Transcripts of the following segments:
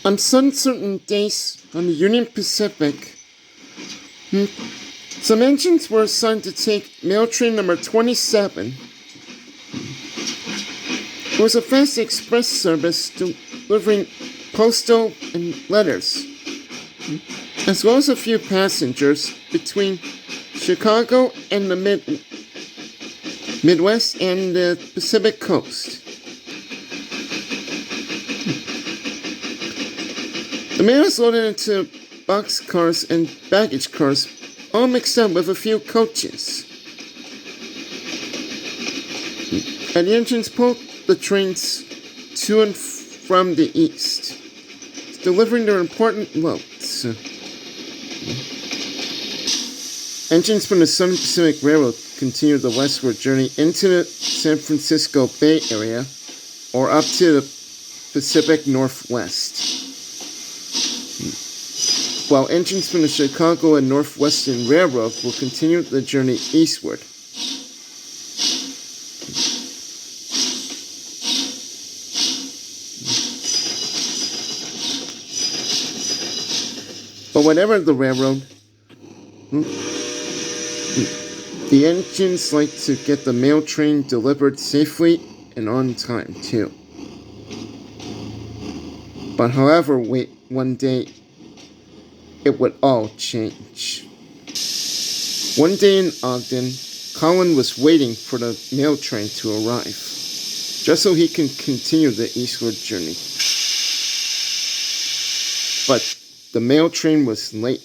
On some certain days on the Union Pacific, some engines were assigned to take mail train number 27. It was a fast express service delivering postal and letters, as well as a few passengers between Chicago and the Midwest and the Pacific coast. The mail is loaded into boxcars and baggage cars, all mixed up with a few coaches. And the engines pull the trains to and from the east, delivering their important loads. Engines from the Southern Pacific Railroad continue the westward journey into the San Francisco Bay Area or up to the Pacific Northwest, while engines from the Chicago and Northwestern Railroad will continue the journey eastward. But whatever the railroad, the engines like to get the mail train delivered safely and on time too. But however, one day it would all change. One day in Ogden, Collin was waiting for the mail train to arrive, just so he can continue the eastward journey. But the mail train was late.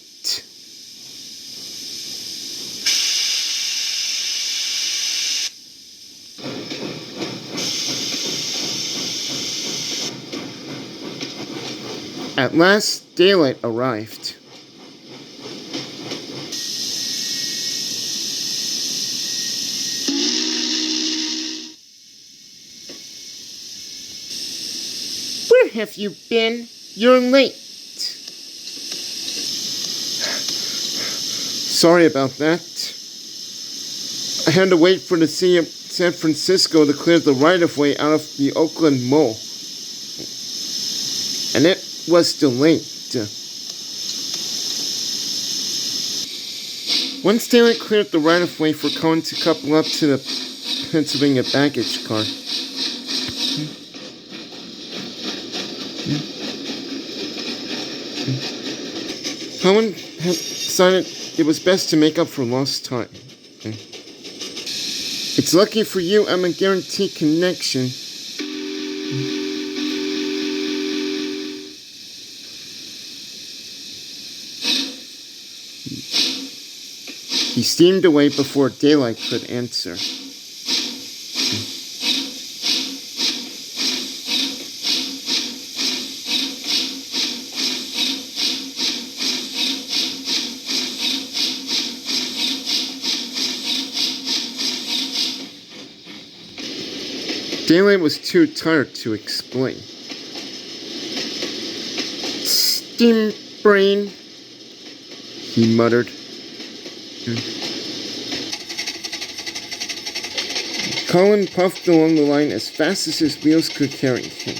At last, daylight arrived. Where have you been? You're late. Sorry about that. I had to wait for the city of San Francisco to clear the right-of-way out of the Oakland Mall. And it was delayed. Once daylight cleared the right-of-way for Collin to couple up to the Pennsylvania baggage car, Collin had decided it was best to make up for lost time. It's lucky for you I'm a guaranteed connection. He steamed away before daylight could answer. Daylight was too tired to explain. Steam brain, he muttered. Collin puffed along the line as fast as his wheels could carry him.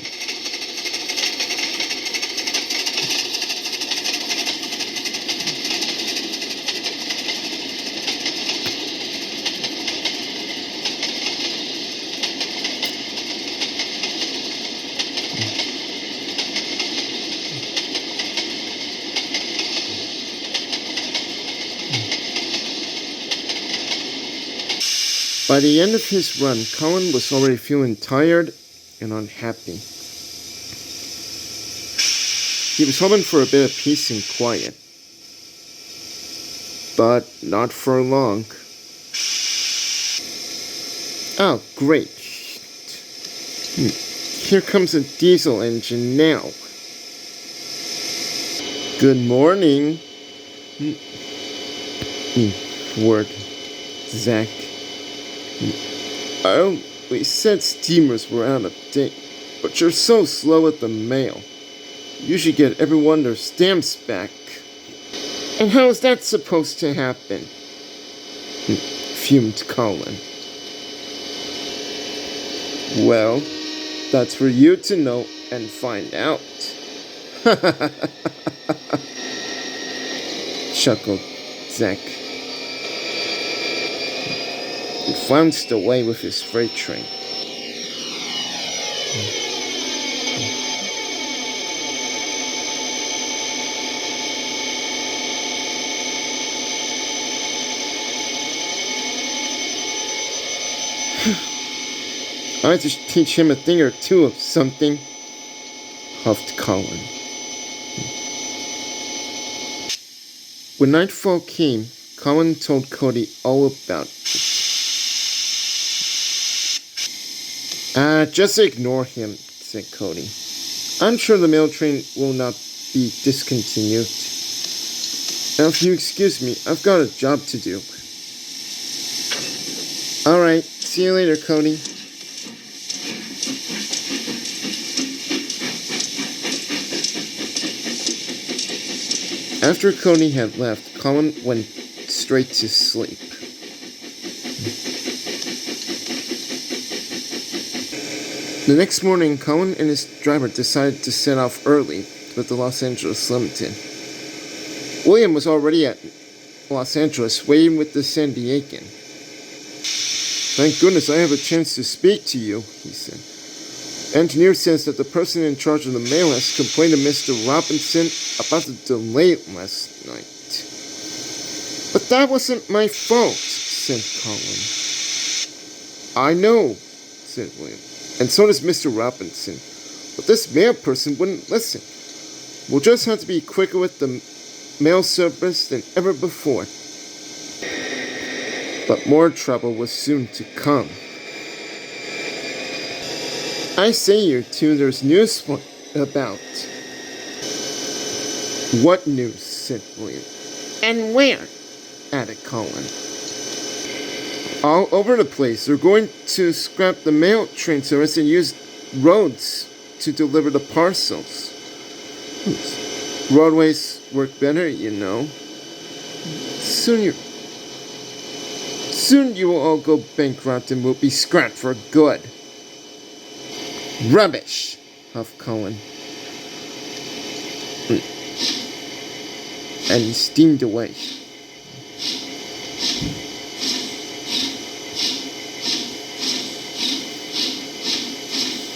By the end of his run, Collin was already feeling tired and unhappy. He was hoping for a bit of peace and quiet, but not for long. Oh, great. Here comes a diesel engine now. Good morning. Word, Zach. I always said steamers were out of date, but you're so slow at the mail. You should get everyone their stamps back. And how is that supposed to happen? Fumed Collin. Well, that's for you to know and find out. chuckled Zack. He flounced away with his freight train. I had to teach him a thing or two of something, huffed Collin. When nightfall came, Collin told Cody all about it. Just ignore him, said Cody. I'm sure the mail train will not be discontinued. Now if you excuse me, I've got a job to do. Alright, see you later, Cody. After Cody had left, Collin went straight to sleep. The next morning, Collin and his driver decided to set off early with the Los Angeles Limited. William was already at Los Angeles waiting with the San Diegan. Thank goodness I have a chance to speak to you, he said. Engineer says that the person in charge of the mail has complained to Mr. Robinson about the delay last night. But that wasn't my fault, said Collin. I know, said William. And so does Mr. Robinson. But this mail person wouldn't listen. We'll just have to be quicker with the mail service than ever before. But more trouble was soon to come. I say you two, there's news about. What news? Said William. And where? Added Collin. All over the place. They're going to scrap the mail train service and use roads to deliver the parcels. Roadways work better, you know. Soon you will all go bankrupt and will be scrapped for good. Rubbish, huffed Collin. And he steamed away.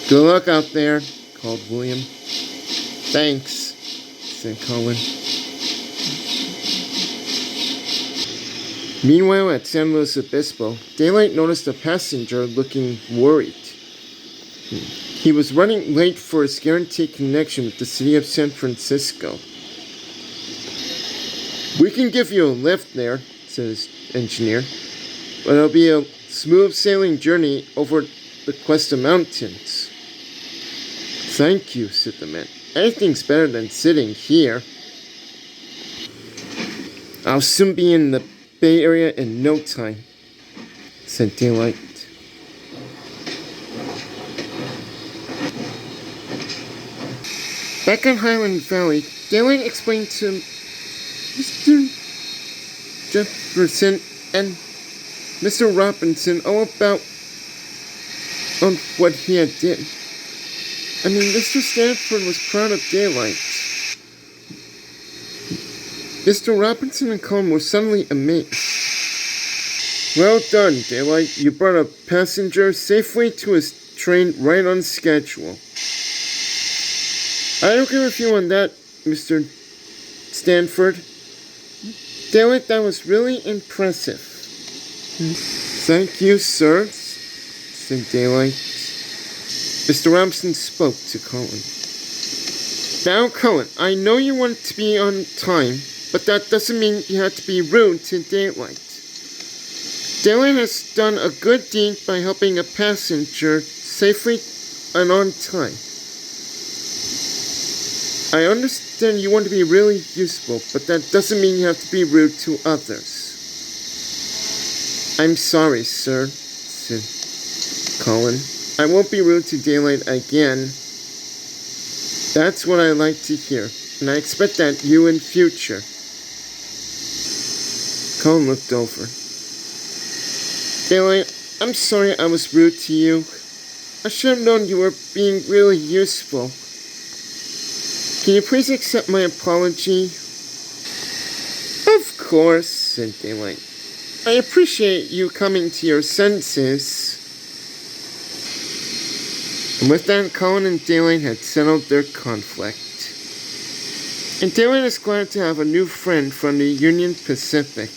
Good luck out there, called William. Thanks, said Collin. Meanwhile, at San Luis Obispo, Daylight noticed a passenger looking worried. He was running late for his guaranteed connection with the city of San Francisco. We can give you a lift there, said his engineer, but it'll be a smooth sailing journey over the Cuesta Mountains. Thank you, said the man. Anything's better than sitting here. I'll soon be in the Bay Area in no time, said Daylight. Back in Highland Valley, Daylight explained to Mr. Jefferson and Mr. Robinson all about what he had did. I mean, Mr. Stanford was proud of Daylight. Mr. Robinson and Collin were suddenly amazed. Well done, Daylight. You brought a passenger safely to his train right on schedule. I don't agree with you on that, Mr. Stanford. Daylight, that was really impressive. Thank you, sir, said Daylight. Mr. Robinson spoke to Collin. Now, Collin, I know you want to be on time, but that doesn't mean you have to be rude to Daylight. Daylight has done a good deed by helping a passenger safely and on time. I understand you want to be really useful, but that doesn't mean you have to be rude to others. I'm sorry, sir, said Collin. I won't be rude to Daylight again. That's what I like to hear, and I expect that you in future. Collin looked over. Daylight, I'm sorry I was rude to you. I should have known you were being really useful. Can you please accept my apology? Of course, said Daylight. I appreciate you coming to your senses. And with that, Collin and Daylight had settled their conflict. And Daylight is glad to have a new friend from the Union Pacific.